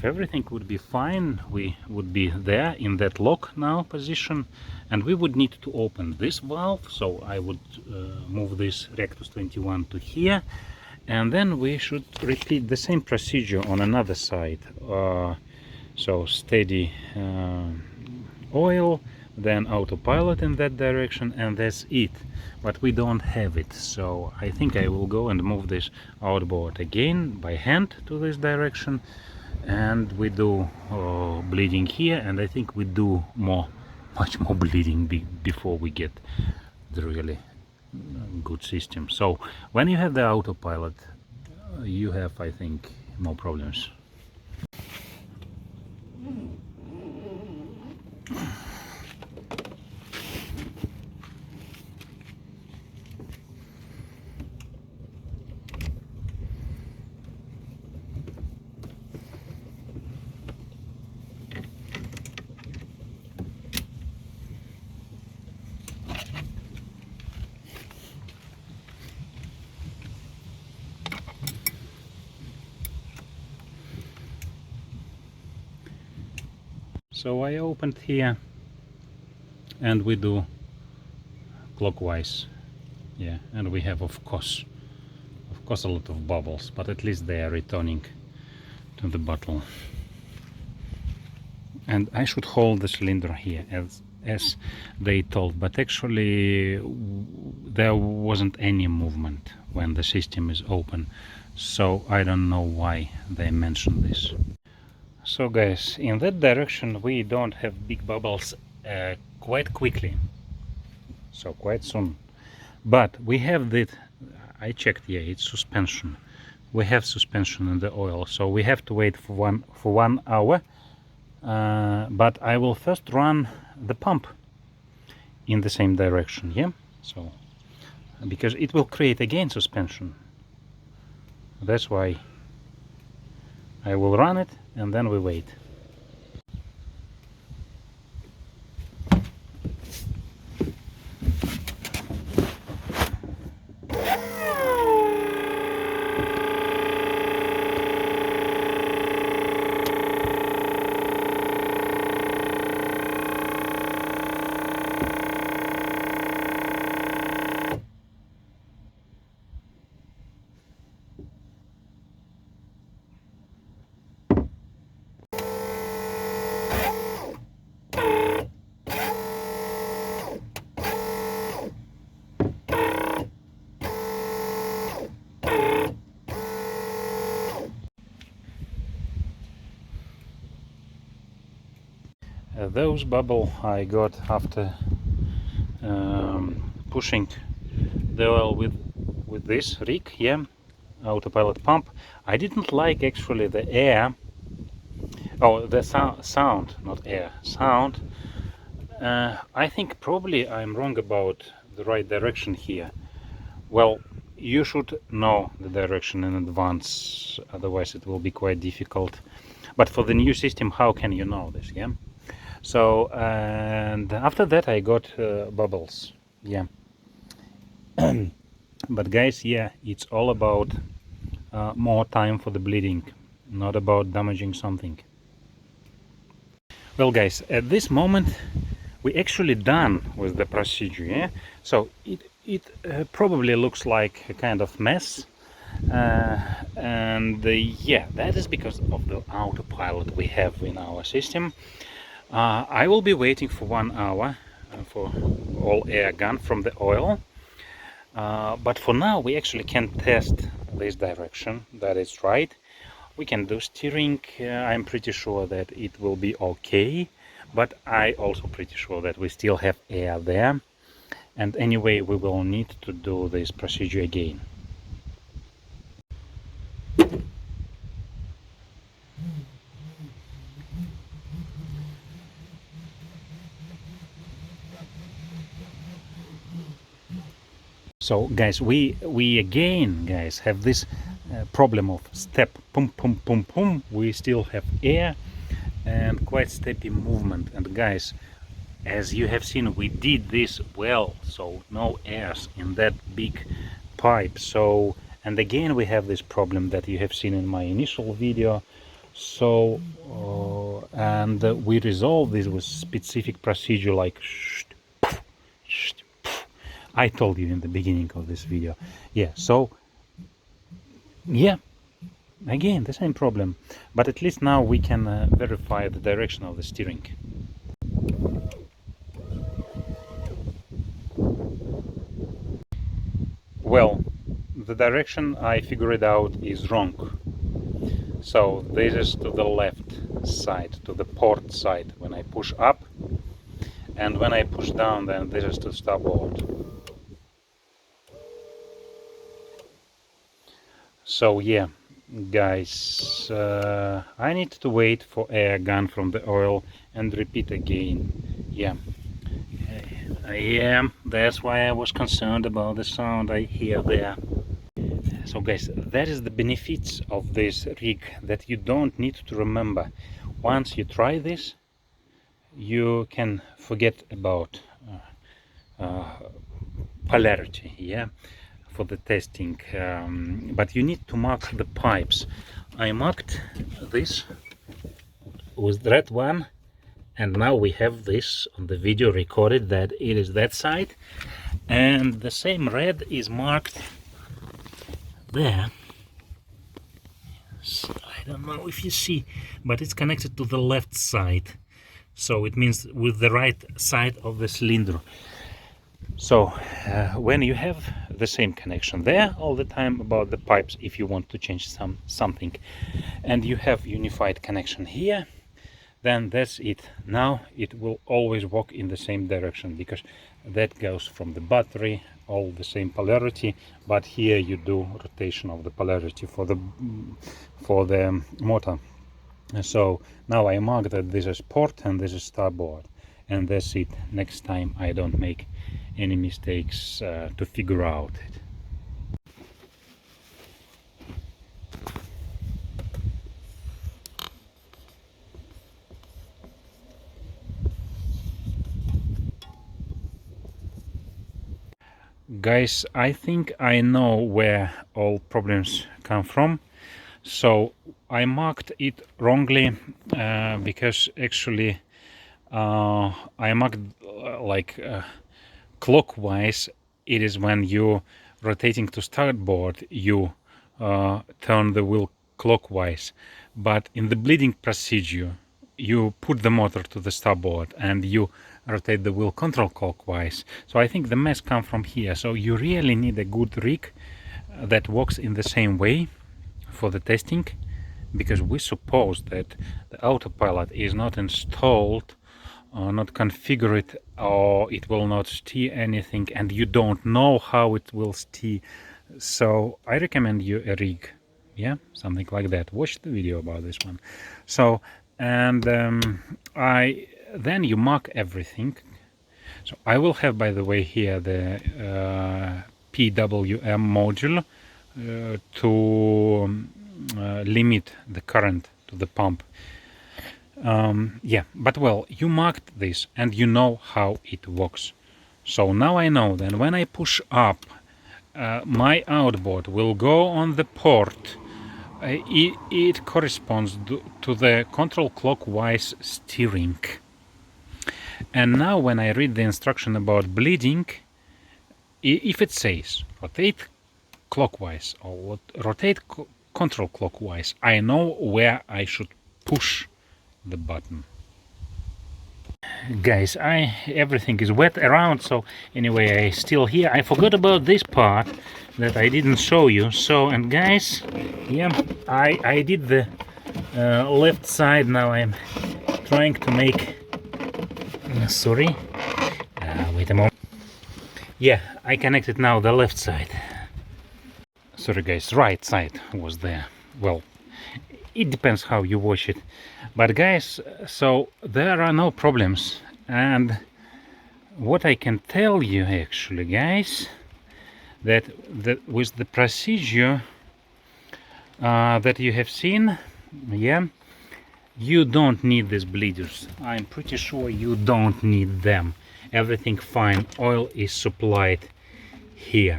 if everything would be fine, we would be there in that lock now position, and we would need to open this valve. So I would move this Rectus 21 to here, and then we should repeat the same procedure on another side. So steady oil, then autopilot in that direction, and that's it. But we don't have it, so I think I will go and move this outboard again by hand to this direction, and we do bleeding here, and I think we do much more bleeding before we get the really good system. So when you have the autopilot, you have, I think, more problems. So I opened here, and we do clockwise, yeah, and we have of course a lot of bubbles, but at least they are returning to the bottle. And I should hold the cylinder here as they told, but actually there wasn't any movement when the system is open, so I don't know why they mentioned this. So guys, in that direction we don't have big bubbles quite quickly, so quite soon. But we have that, I checked, yeah, it's suspension. We have suspension in the oil, so we have to wait for 1 hour. But I will first run the pump in the same direction, yeah. So because it will create again suspension, that's why I will run it, and then we wait. Those bubble I got after pushing the oil with this rig here, autopilot pump. I didn't like actually the air, the sound, not air, sound. I think probably I'm wrong about the right direction here. Well, you should know the direction in advance, otherwise it will be quite difficult. But for the new system, how can you know this, yeah? So, and after that I got bubbles, yeah. But guys, yeah, it's all about more time for the bleeding, not about damaging something. Well guys, at this moment we actually done with the procedure, yeah. So it probably looks like a kind of mess, and yeah, that is because of the autopilot we have in our system. I will be waiting for 1 hour for all air gone from the oil, but for now we actually can test this direction, that is right. We can do steering. I'm pretty sure that it will be okay, but I also pretty sure that we still have air there, and anyway we will need to do this procedure again. So guys, we again, guys, have this problem of step, pum pum pum pum. We still have air and quite steady movement. And guys, as you have seen, we did this well, so no airs in that big pipe. So, and again we have this problem that you have seen in my initial video. So and we resolve this with specific procedure like I told you in the beginning of this video. Yeah, so yeah, again the same problem, but at least now we can verify the direction of the steering. Well, the direction I figured out is wrong. So this is to the left side, to the port side when I push up, and when I push down, then this is to starboard. So yeah, guys, I need to wait for air gun from the oil and repeat again. Yeah, yeah, that's why I was concerned about the sound I hear there. So guys, that is the benefits of this rig, that you don't need to remember. Once you try this, you can forget about polarity, yeah, for the testing, but you need to mark the pipes. I marked this with that one, and now we have this on the video recorded that it is that side, and the same red is marked there. So I don't know if you see, but it's connected to the left side, so it means with the right side of the cylinder. So when you have the same connection there all the time about the pipes, if you want to change something, and you have unified connection here, then that's it. Now it will always walk in the same direction, because that goes from the battery, all the same polarity, but here you do rotation of the polarity for the motor. So now I mark that this is port and this is starboard, and that's it. Next time I don't make any mistakes to figure out it. Guys, I think I know where all problems come from. So I marked it wrongly because actually I marked clockwise. It is when you rotating to starboard, you turn the wheel clockwise, but in the bleeding procedure you put the motor to the starboard and you rotate the wheel counterclockwise. So I think the mess comes from here. So you really need a good rig that works in the same way for the testing, because we suppose that the autopilot is not installed or not configured, or it will not steer anything, and you don't know how it will steer. So I recommend you a rig, yeah, something like that. Watch the video about this one. So and then you mark everything. So I will have, by the way, here the PWM module to limit the current to the pump. Yeah, but well, you marked this and you know how it works. So now I know that when I push up, my outboard will go on the port. It corresponds to the control clockwise steering. And now when I read the instruction about bleeding, if it says rotate clockwise or rotate control clockwise, I know where I should push the button. Guys, everything is wet around, so anyway, I still here. I forgot about this part that I didn't show you. So, and guys, yeah, I did the left side. Now I'm trying to make sorry, wait a moment. Yeah, I connected now the left side. Sorry guys, right side was there. Well, it depends how you watch it, but guys, so there are no problems. And what I can tell you actually, guys, that with the procedure that you have seen, yeah, you don't need these bleeders. I'm pretty sure you don't need them. Everything fine. Oil is supplied here.